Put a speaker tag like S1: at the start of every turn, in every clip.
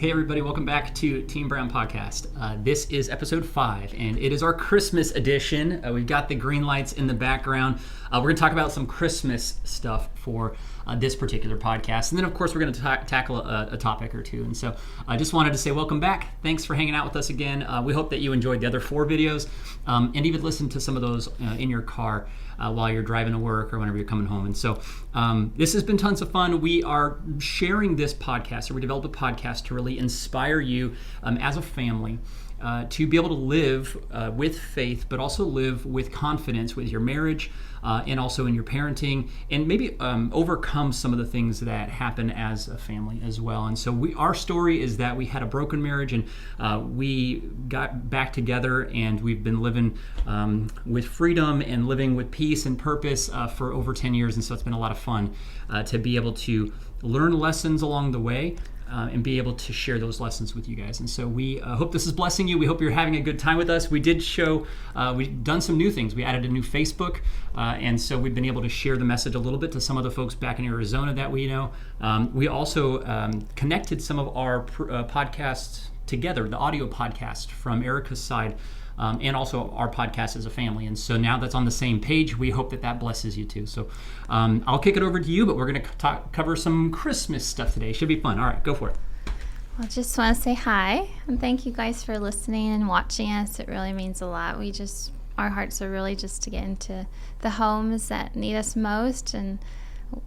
S1: Hey everybody, welcome back to Team Brown Podcast. This is episode 5, and it is our Christmas edition. We've got the green lights in the background. We're going to talk about some Christmas stuff for this particular podcast. And then, of course, we're going to tackle a topic or two. And so I just wanted to say welcome back. Thanks for hanging out with us again. We hope that you enjoyed the other 4 videos and even listened to some of those in your car while you're driving to work or whenever you're coming home. And so this has been tons of fun. We are sharing this podcast, or we developed a podcast to really inspire you as a family to be able to live with faith, but also live with confidence with your marriage and also in your parenting, and maybe overcome some of the things that happen as a family as well. And so our story is that we had a broken marriage, and we got back together, and we've been living with freedom and living with peace and purpose for over 10 years. And so it's been a lot of fun to be able to learn lessons along the way and be able to share those lessons with you guys. And so we hope this is blessing you. We hope you're having a good time with us. We did we've done some new things. We added a new Facebook, and so we've been able to share the message a little bit to some of the folks back in Arizona that we know. We also connected some of our podcasts together, the audio podcast from Erica's side, and also our podcast as a family. And so now that's on the same page. We hope that blesses you too. So I'll kick it over to you, but we're going to cover some Christmas stuff today. Should be fun. All right, go for it.
S2: Well, I just want to say hi, and thank you guys for listening and watching us. It really means a lot. Our hearts are really just to get into the homes that need us most, and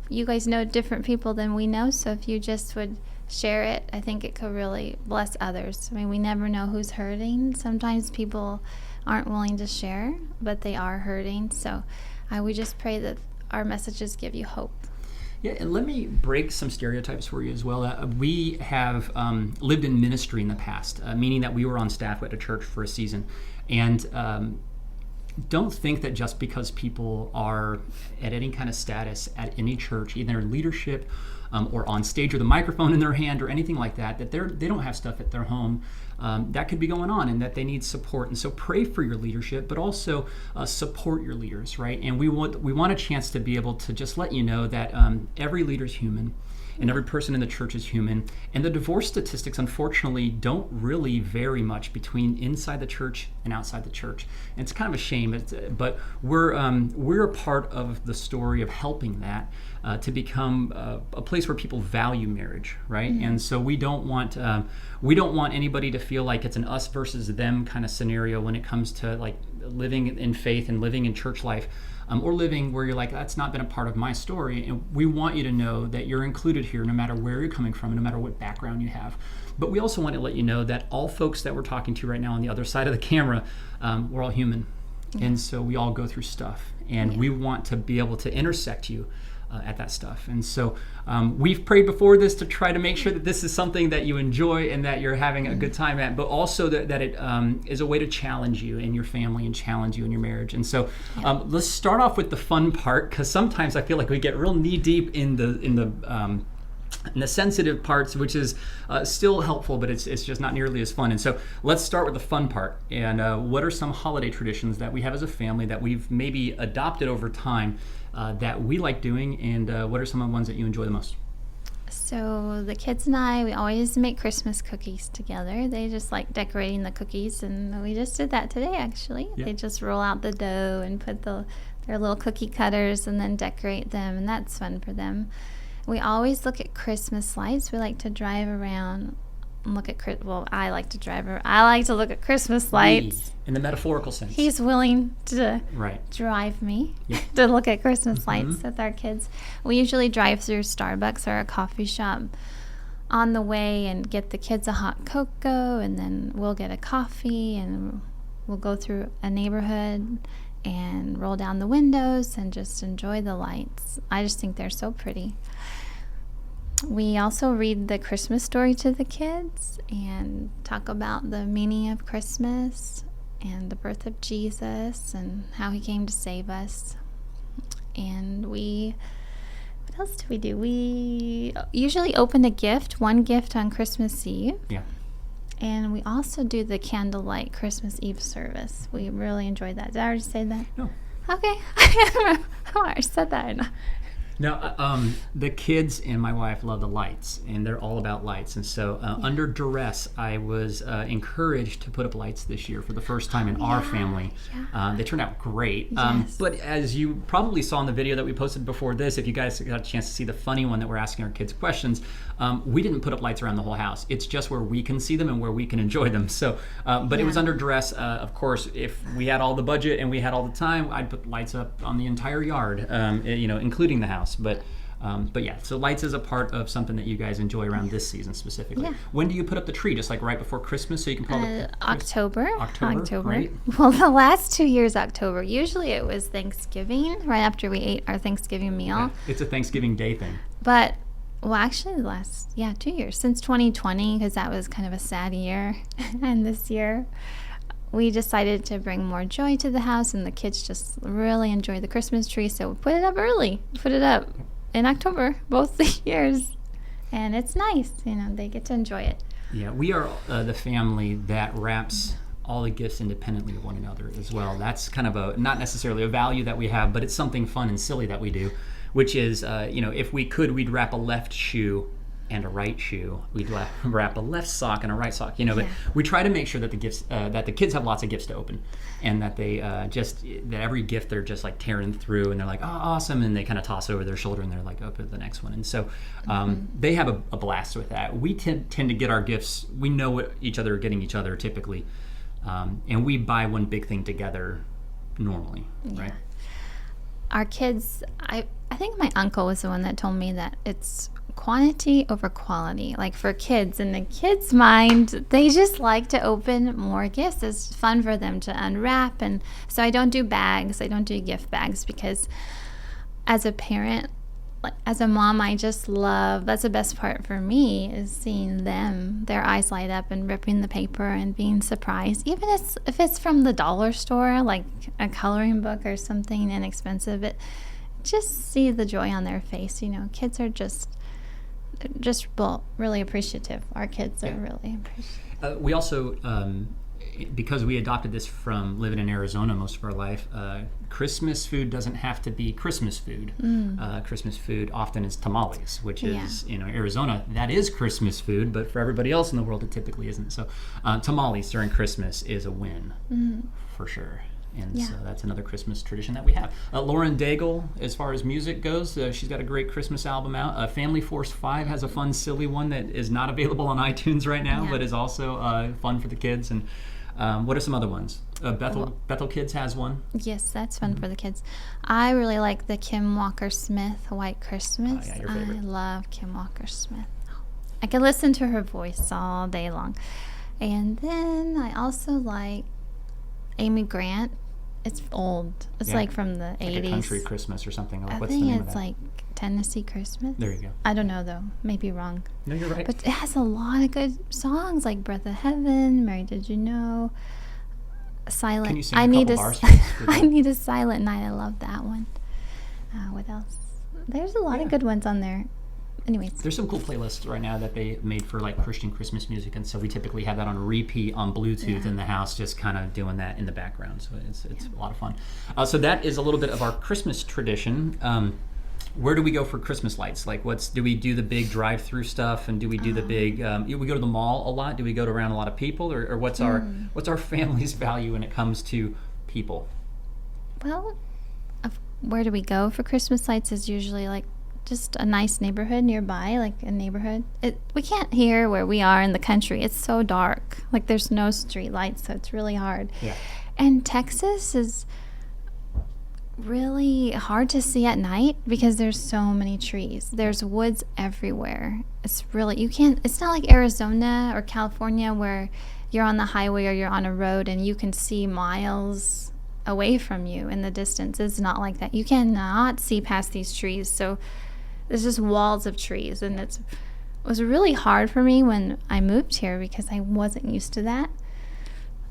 S2: you guys know different people than we know, so if you just would share it, I think it could really bless others. I mean, we never know who's hurting. Sometimes people aren't willing to share, but they are hurting. So we just pray that our messages give you hope.
S1: Yeah, and let me break some stereotypes for you as well. We have lived in ministry in the past, meaning that we were on staff at a church for a season. And don't think that just because people are at any kind of status at any church, either in leadership or on stage with a microphone in their hand or anything like that, that they don't have stuff at their home that could be going on, and that they need support. And so pray for your leadership, but also support your leaders, right? And we want a chance to be able to just let you know that every leader is human, and every person in the church is human. And the divorce statistics, unfortunately, don't really vary much between inside the church and outside the church. And it's kind of a shame, but we're a part of the story of helping that to become a place where people value marriage, right? Mm-hmm. And so we don't want anybody to feel like it's an us versus them kind of scenario when it comes to like living in faith and living in church life. Or living where you're like, that's not been a part of my story. And we want you to know that you're included here no matter where you're coming from, no matter what background you have. But we also want to let you know that all folks that we're talking to right now on the other side of the camera, we're all human. Yeah. And so we all go through stuff. And we want to be able to intersect you at that stuff. And so we've prayed before this to try to make sure that this is something that you enjoy and that you're having a good time at, but also that it is a way to challenge you and your family and challenge you in your marriage. And so let's start off with the fun part, because sometimes I feel like we get real knee deep in the sensitive parts, which is still helpful, but it's just not nearly as fun. And so let's start with the fun part. And what are some holiday traditions that we have as a family that we've maybe adopted over time that we like doing, and what are some of the ones that you enjoy the most?
S2: So the kids and I, we always make Christmas cookies together. They just like decorating the cookies, and we just did that today, actually. Yeah. They just roll out the dough and put their little cookie cutters and then decorate them, and that's fun for them. We always look at Christmas lights. We like to drive around and look at, I like to look at Christmas lights.
S1: In the metaphorical sense.
S2: He's willing to drive me to look at Christmas lights with our kids. We usually drive through Starbucks or a coffee shop on the way and get the kids a hot cocoa, and then we'll get a coffee, and we'll go through a neighborhood and roll down the windows and just enjoy the lights. I just think they're so pretty. We also read the Christmas story to the kids and talk about the meaning of Christmas and the birth of Jesus and how he came to save us. And what else do we do? We usually open one gift on Christmas Eve. Yeah. And we also do the candlelight Christmas Eve service. We really enjoy that. Did I already say that?
S1: No.
S2: Okay. I said that.
S1: No, the kids and my wife love the lights, and they're all about lights. And so, under duress, I was encouraged to put up lights this year for the first time in our family. Yeah. They turned out great.
S2: Yes.
S1: But as you probably saw in the video that we posted before this, if you guys got a chance to see the funny one that we're asking our kids questions, we didn't put up lights around the whole house. It's just where we can see them and where we can enjoy them. So, but it was under duress. Of course, if we had all the budget and we had all the time, I'd put lights up on the entire yard, including the house. But yeah, so lights is a part of something that you guys enjoy around this season specifically. Yeah. When do you put up the tree? Just like right before Christmas, so you can put
S2: October.
S1: October. Right?
S2: Well, the last 2 years, October. Usually it was Thanksgiving, right after we ate our Thanksgiving meal.
S1: Yeah. It's a Thanksgiving Day thing.
S2: But actually, the last 2 years since 2020, because that was kind of a sad year, and this year we decided to bring more joy to the house, and the kids just really enjoy the Christmas tree, so we put it up early. Put it up in October, both the years, and it's nice. They get to enjoy it.
S1: Yeah, we are the family that wraps all the gifts independently of one another as well. That's kind of not necessarily a value that we have, but it's something fun and silly that we do, which is, if we could, we'd wrap a left shoe and a right shoe. We'd wrap a left sock and a right sock. But we try to make sure that the gifts, that the kids have lots of gifts to open, and that they that every gift they're just like tearing through, and they're like, oh, awesome, and they kind of toss over their shoulder, and they're like, open to the next one. And so they have a blast with that. We tend to get our gifts. We know what each other are getting each other typically, and we buy one big thing together normally, right?
S2: Our kids, I think my uncle was the one that told me that it's quantity over quality. Like for kids, in the kids' mind, they just like to open more gifts. It's fun for them to unwrap. And so I don't do bags. I don't do gift bags because as a parent, as a mom, I just love, that's the best part for me, is seeing them, their eyes light up and ripping the paper and being surprised. Even if it's from the dollar store, like a coloring book or something inexpensive, just see the joy on their face. Kids are just really appreciative. Our kids are really appreciative.
S1: We also, because we adopted this from living in Arizona most of our life, Christmas food doesn't have to be Christmas food. Christmas food often is tamales, which is, Arizona, that is Christmas food, but for everybody else in the world, it typically isn't. So tamales during Christmas is a win, for sure. And so that's another Christmas tradition that we have. Lauren Daigle, as far as music goes, she's got a great Christmas album out. Family Force 5 has a fun, silly one that is not available on iTunes right now, but is also fun for the kids. And what are some other ones? Bethel Kids has one.
S2: Yes, that's fun for the kids. I really like the Kim Walker-Smith White Christmas.
S1: Your favorite.
S2: I love Kim Walker-Smith. I can listen to her voice all day long. And then I also like Amy Grant. It's old. It's like from the 80s.
S1: Like a country Christmas or something.
S2: I
S1: What's
S2: think
S1: the name
S2: it's
S1: of that?
S2: like Tennessee Christmas.
S1: There you go.
S2: I don't know though. Maybe wrong.
S1: No, you're right.
S2: But it has a lot of good songs like Breath of Heaven, Mary Did You Know, Silent.
S1: Can you sing a couple bars?
S2: I Need a Silent Night. I love that one. What else? There's a lot of good ones on there. Anyways,
S1: there's some cool playlists right now that they made for like Christian Christmas music, and so we typically have that on repeat on Bluetooth in the house, just kind of doing that in the background. So it's a lot of fun. So that is a little bit of our Christmas tradition. Where do we go for Christmas lights? Like, do we do the big drive-through stuff, and do we do the big? We go to the mall a lot. Do we go to around a lot of people, or what's our family's value when it comes to people?
S2: Well, where do we go for Christmas lights is usually like just a nice neighborhood nearby, like a neighborhood. We can't hear where we are in the country. It's so dark. Like there's no street lights, so it's really hard.
S1: Yeah.
S2: And Texas is really hard to see at night because there's so many trees. There's woods everywhere. It's not like Arizona or California where you're on the highway or you're on a road and you can see miles away from you in the distance. It's not like that. You cannot see past these trees. So there's just walls of trees, and it was really hard for me when I moved here because I wasn't used to that.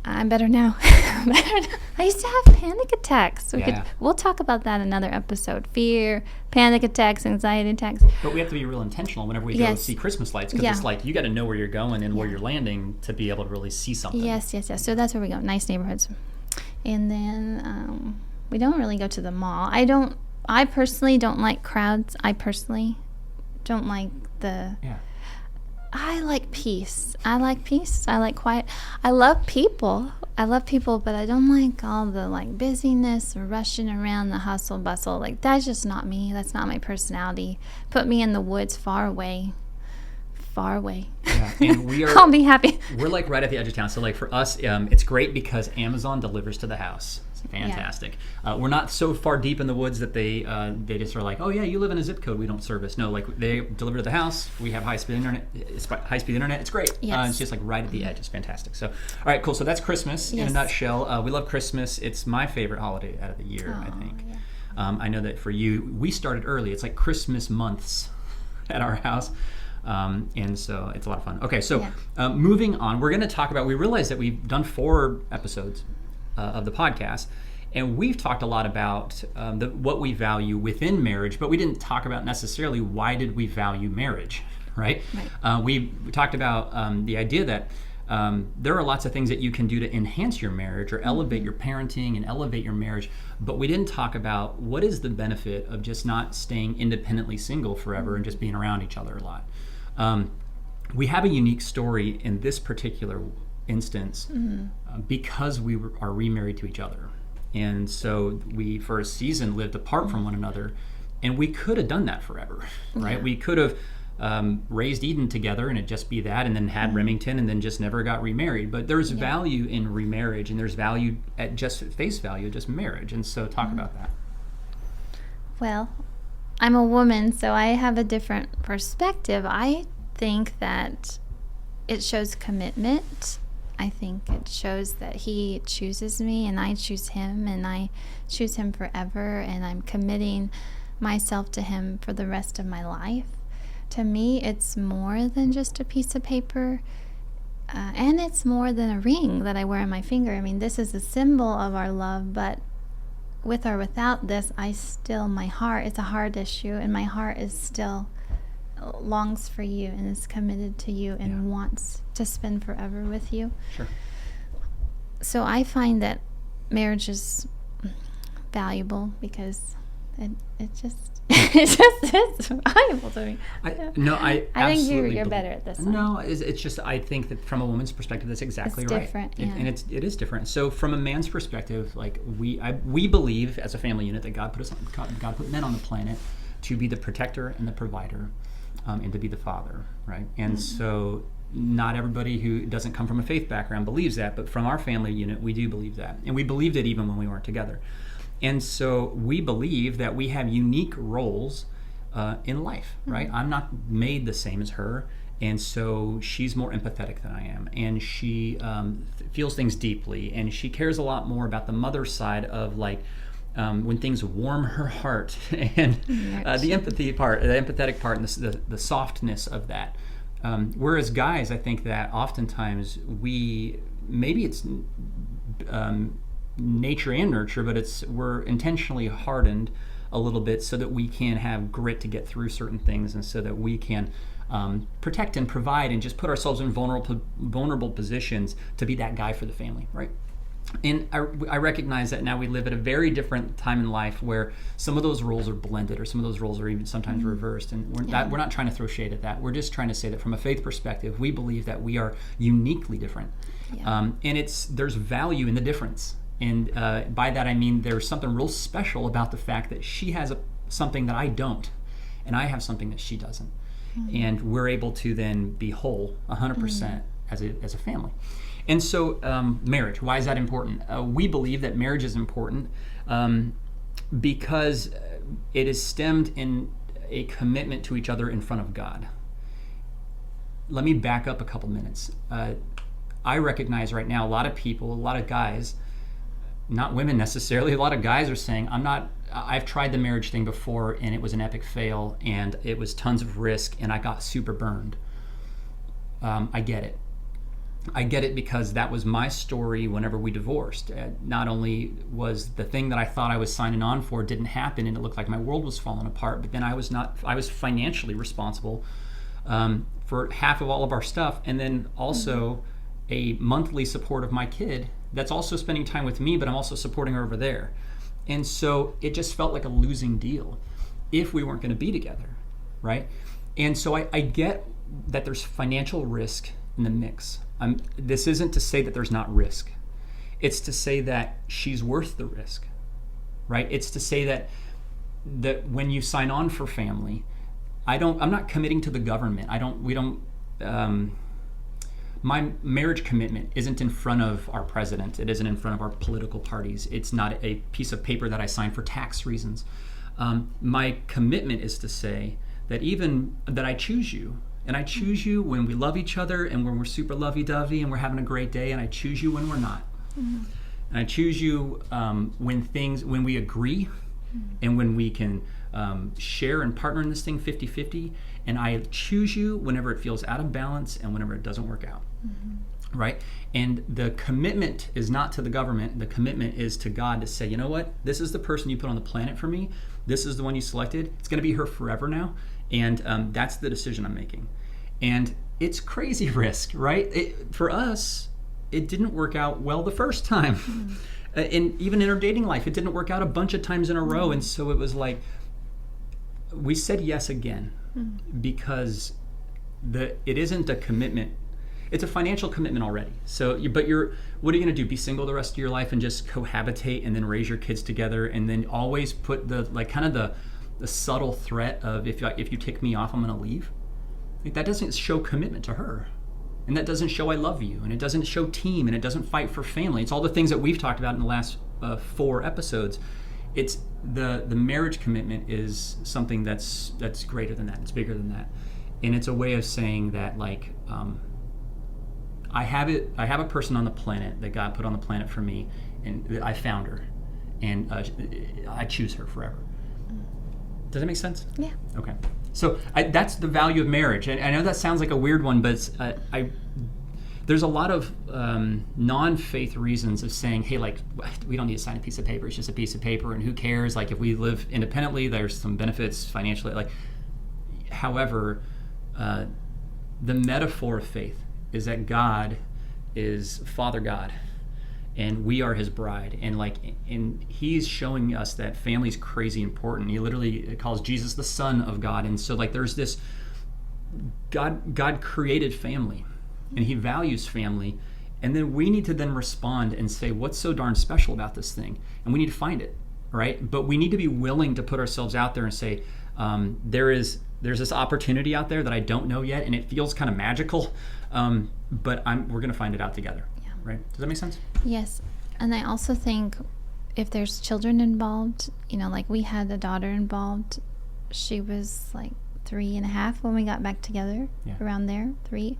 S2: I'm better now. I used to have panic attacks. We'll talk about that in another episode. Fear, panic attacks, anxiety attacks.
S1: But we have to be real intentional whenever we go see Christmas lights, because it's like you got to know where you're going and where you're landing to be able to really see something.
S2: Yes. So that's where we go. Nice neighborhoods. And then we don't really go to the mall. I don't I personally don't like crowds. I personally don't like the...
S1: Yeah.
S2: I like peace. I like peace. I like quiet. I love people, but I don't like all the like busyness or rushing around, the hustle bustle. Like, that's just not me. That's not my personality. Put me in the woods, far away.
S1: Yeah, and we are...
S2: I'll be happy.
S1: We're like right at the edge of town. So like for us, it's great because Amazon delivers to the house. It's fantastic. Yeah. We're not so far deep in the woods that they just are like, oh yeah, you live in a zip code we don't service. No, like they deliver to the house. We have high-speed internet. It's great.
S2: Yes.
S1: It's just like right at the edge. It's fantastic. So all right, cool. So that's Christmas in a nutshell. We love Christmas. It's my favorite holiday out of the year, I think. Yeah. I know that for you, we started early. It's like Christmas months at our house. And so it's a lot of fun. Okay, so moving on, we're going to talk about, we realized that we've done 4 episodes of the podcast, and we've talked a lot about what we value within marriage, but we didn't talk about necessarily why did we value marriage, right? We talked about the idea that there are lots of things that you can do to enhance your marriage or elevate your parenting and elevate your marriage, but we didn't talk about what is the benefit of just not staying independently single forever and just being around each other a lot. We have a unique story in this particular instance because we are remarried to each other. And so we, for a season, lived apart from one another, and we could have done that forever, right? We could have raised Eden together and it just be that, and then had Remington and then just never got remarried. But there's value in remarriage, and there's value at just face value, just marriage. And so talk about that.
S2: Well, I'm a woman, so I have a different perspective. I think that it shows commitment. I think it shows that he chooses me and I choose him, and I choose him forever, and I'm committing myself to him for the rest of my life. To me, it's more than just a piece of paper, and it's more than a ring that I wear on my finger. I mean, this is a symbol of our love, but with or without this, my heart, it's a heart issue, and my heart is still longs for you and is committed to you and wants to spend forever with you.
S1: Sure.
S2: So I find that marriage is valuable because it just it's valuable to me.
S1: I
S2: think you're better at this one.
S1: No, it's just, I think that from a woman's perspective, that's exactly right.
S2: It's different,
S1: and it is different. So from a man's perspective, like we believe as a family unit that God put men on the planet to be the protector and the provider, and to be the father, right? And so not everybody who doesn't come from a faith background believes that, but from our family unit, we do believe that, and we believed it even when we weren't together. And so we believe that we have unique roles in life, right? I'm not made the same as her, and so she's more empathetic than I am, and she feels things deeply, and she cares a lot more about the mother side of like when things warm her heart, and the empathetic part, and the softness of that. Whereas guys, I think that oftentimes maybe it's nature and nurture, but we're intentionally hardened a little bit so that we can have grit to get through certain things, and so that we can protect and provide and just put ourselves in vulnerable positions to be that guy for the family, right? And I recognize that now we live at a very different time in life where some of those roles are blended, or some of those roles are even sometimes reversed. And we're not trying to throw shade at that. We're just trying to say that from a faith perspective, we believe that we are uniquely different. Yeah. And there's value in the difference. And by that I mean there's something real special about the fact that she has something that I don't, and I have something that she doesn't. And we're able to then be whole 100% as a family. And so marriage, why is that important? We believe that marriage is important because it is stemmed in a commitment to each other in front of God. Let me back up a couple minutes. I recognize right now a lot of people, a lot of guys, not women necessarily, a lot of guys are saying, I've tried the marriage thing before and it was an epic fail and it was tons of risk and I got super burned. I get it. I get it because that was my story whenever we divorced. Not only was the thing that I thought I was signing on for didn't happen and it looked like my world was falling apart, but then I was financially responsible for half of all of our stuff, and then also a monthly support of my kid that's also spending time with me, but I'm also supporting her over there. And so it just felt like a losing deal if we weren't going to be together, right? And so I get that there's financial risk in the mix. This isn't to say that there's not risk. It's to say that she's worth the risk, right? It's to say that when you sign on for family, I'm not committing to the government. My marriage commitment isn't in front of our president. It isn't in front of our political parties. It's not a piece of paper that I sign for tax reasons. My commitment is to say that even that I choose you, and I choose you when we love each other and when we're super lovey-dovey and we're having a great day, and I choose you when we're not. Mm-hmm. And I choose you when we agree and when we can share and partner in this thing 50-50, and I choose you whenever it feels out of balance and whenever it doesn't work out. Mm-hmm. Right? And the commitment is not to the government. The commitment is to God to say, you know what? This is the person you put on the planet for me. This is the one you selected. It's going to be her forever now. And that's the decision I'm making. And it's crazy risk, right? For us, it didn't work out well the first time. Mm-hmm. And even in our dating life, it didn't work out a bunch of times in a row. And so it was like, we said yes again because it isn't a commitment. It's a financial commitment already. So, what are you going to do? Be single the rest of your life and just cohabitate and then raise your kids together and then always put the subtle threat of if you take me off, I'm going to leave? Like, that doesn't show commitment to her. And that doesn't show I love you. And it doesn't show team. And it doesn't fight for family. It's all the things that we've talked about in the last 4 episodes. It's the marriage commitment is something that's greater than that. It's bigger than that. And it's a way of saying that, like, I have a person on the planet that God put on the planet for me, and I found her, and I choose her forever. Does that make sense?
S2: Yeah.
S1: Okay. So that's the value of marriage. And I know that sounds like a weird one, but there's a lot of non-faith reasons of saying, hey, like, we don't need to sign a piece of paper. It's just a piece of paper, and who cares? Like, if we live independently, there's some benefits financially. Like, however, the metaphor of faith is that God is Father God, and we are His bride, and He's showing us that family's crazy important. He literally calls Jesus the Son of God, and so there's this God created family, and He values family, and then we need to then respond and say, what's so darn special about this thing? And we need to find it, right? But we need to be willing to put ourselves out there and say, there's this opportunity out there that I don't know yet, and it feels kind of magical, but we're going to find it out together. Yeah. Right? Does that make sense?
S2: Yes. And I also think if there's children involved, like we had a daughter involved. She was like 3.5 when we got back together, around there, 3.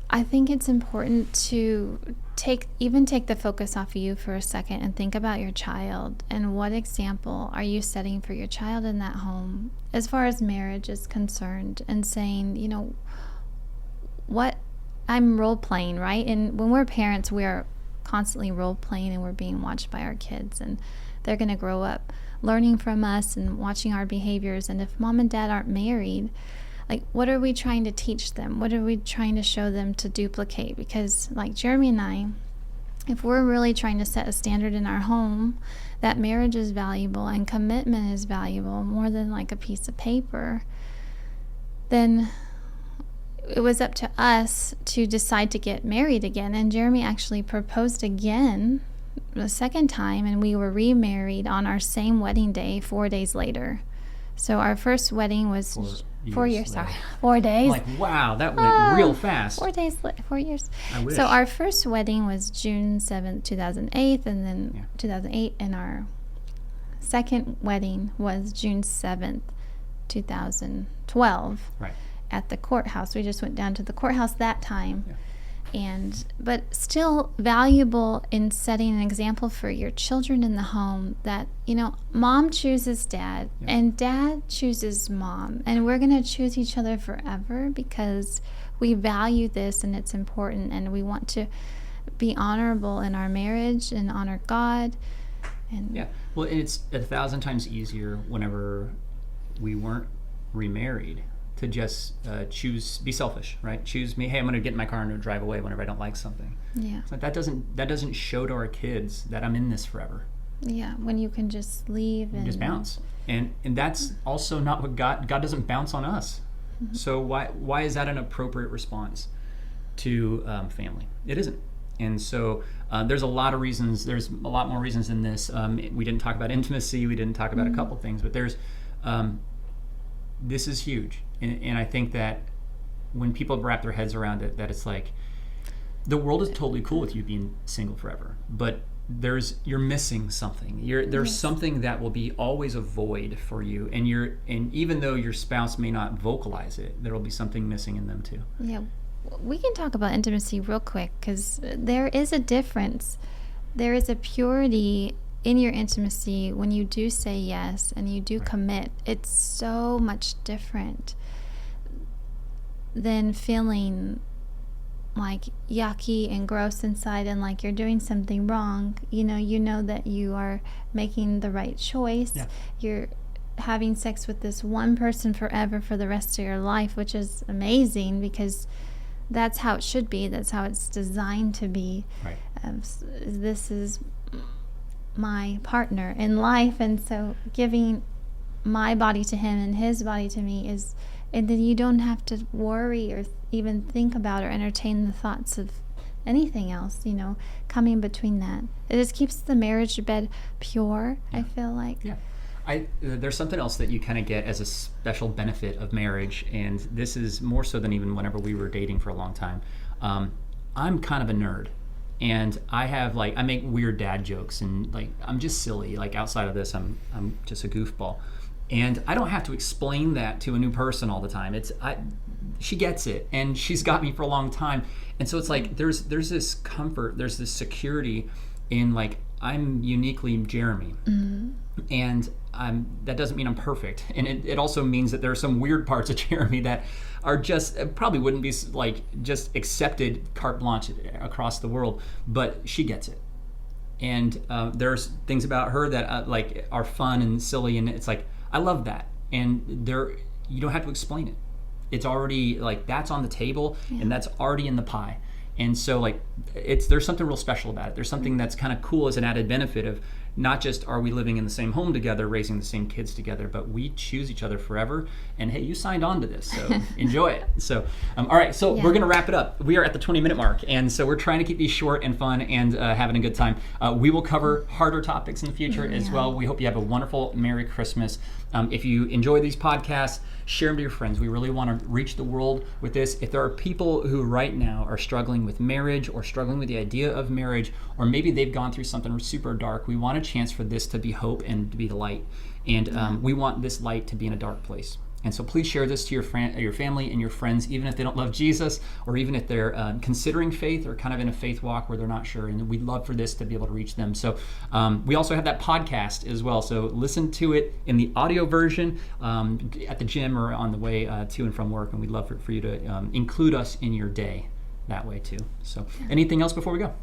S2: I think it's important to take the focus off of you for a second and think about your child and what example are you setting for your child in that home as far as marriage is concerned, and saying, what I'm role playing, right? And when we're parents, we are constantly role playing and we're being watched by our kids, and they're going to grow up learning from us and watching our behaviors. And if mom and dad aren't married, like, what are we trying to teach them? What are we trying to show them to duplicate? Because like Jeremy and I, if we're really trying to set a standard in our home that marriage is valuable and commitment is valuable more than like a piece of paper, then it was up to us to decide to get married again. And Jeremy actually proposed again the second time, and we were remarried on our same wedding day 4 days later. So our first wedding was 4 years. Sorry, 4 days.
S1: I'm like, wow, that went real fast.
S2: 4 days, 4 years.
S1: I wish.
S2: So our first wedding was June 7th, 2008, and then 2008, and our second wedding was June 7th, 2012.
S1: Right.
S2: At the courthouse. We just went down to the courthouse that time. Yeah. But still valuable in setting an example for your children in the home that, mom chooses dad and dad chooses mom, and we're going to choose each other forever because we value this and it's important, and we want to be honorable in our marriage and honor God. And
S1: well, it's 1,000 times easier whenever we weren't remarried to just be selfish, right? Choose me. Hey, I'm going to get in my car and drive away whenever I don't like something.
S2: Yeah.
S1: It's like that doesn't show to our kids that I'm in this forever,
S2: Yeah, when you can just leave and
S1: just bounce. And that's also not what God doesn't bounce on us. Mm-hmm. So why is that an appropriate response to family? It isn't. And so there's a lot of reasons. There's a lot more reasons than this. We didn't talk about intimacy. We didn't talk about a couple things, but there's this is huge. And I think that when people wrap their heads around it, that it's like the world is totally cool with you being single forever, but you're missing something. There's something that will be always a void for you, and even though your spouse may not vocalize it, there will be something missing in them too.
S2: Yeah. We can talk about intimacy real quick, because there is a difference. There is a purity in your intimacy when you do say yes and you do commit. It's so much different than feeling like yucky and gross inside and like you're doing something wrong. You know that you are making the right choice. Yeah. You're having sex with this one person forever for the rest of your life, which is amazing, because that's how it should be. That's how it's designed to be. Right. This is my partner in life, and so giving my body to him and his body to me is, and then you don't have to worry or even think about or entertain the thoughts of anything else, coming between that. It just keeps the marriage bed pure, I feel like. Yeah.
S1: There's something else that you kind of get as a special benefit of marriage, and this is more so than even whenever we were dating for a long time. I'm kind of a nerd, and I make weird dad jokes, and I'm just silly. Outside of this, I'm just a goofball, and I don't have to explain that to a new person all the time. She gets it, and she's got me for a long time, and so it's like there's this comfort, there's this security in I'm uniquely Jeremy, and that doesn't mean I'm perfect, and it also means that there are some weird parts of Jeremy that are just probably wouldn't be just accepted carte blanche across the world, but she gets it, and there's things about her that are fun and silly, and it's I love that, and you don't have to explain it. It's already that's on the table, and that's already in the pie. And so there's something real special about it. There's something that's kind of cool as an added benefit of not just are we living in the same home together, raising the same kids together, but we choose each other forever. And hey, you signed on to this, so enjoy it. So, all right, so we're going to wrap it up. We are at the 20-minute mark, and so we're trying to keep these short and fun and having a good time. We will cover harder topics in the future as well. We hope you have a wonderful Merry Christmas. If you enjoy these podcasts, share them to your friends. We really want to reach the world with this. If there are people who right now are struggling with marriage or struggling with the idea of marriage, or maybe they've gone through something super dark, we want a chance for this to be hope and to be light. And we want this light to be in a dark place. And so please share this to your family and your friends, even if they don't love Jesus, or even if they're considering faith or kind of in a faith walk where they're not sure. And we'd love for this to be able to reach them. So we also have that podcast as well. So listen to it in the audio version at the gym or on the way to and from work. And we'd love for you to include us in your day that way too. So anything else before we go?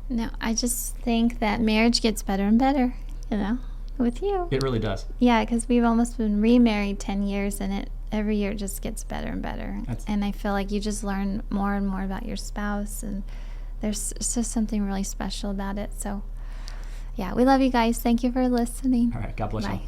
S2: No, I just think that marriage gets better and better, with you.
S1: It really does.
S2: Yeah, because we've almost been remarried 10 years, and every year just gets better and better. And I feel like you just learn more and more about your spouse, and there's just something really special about it. So, yeah, we love you guys. Thank you for listening.
S1: All right, God bless you. Okay.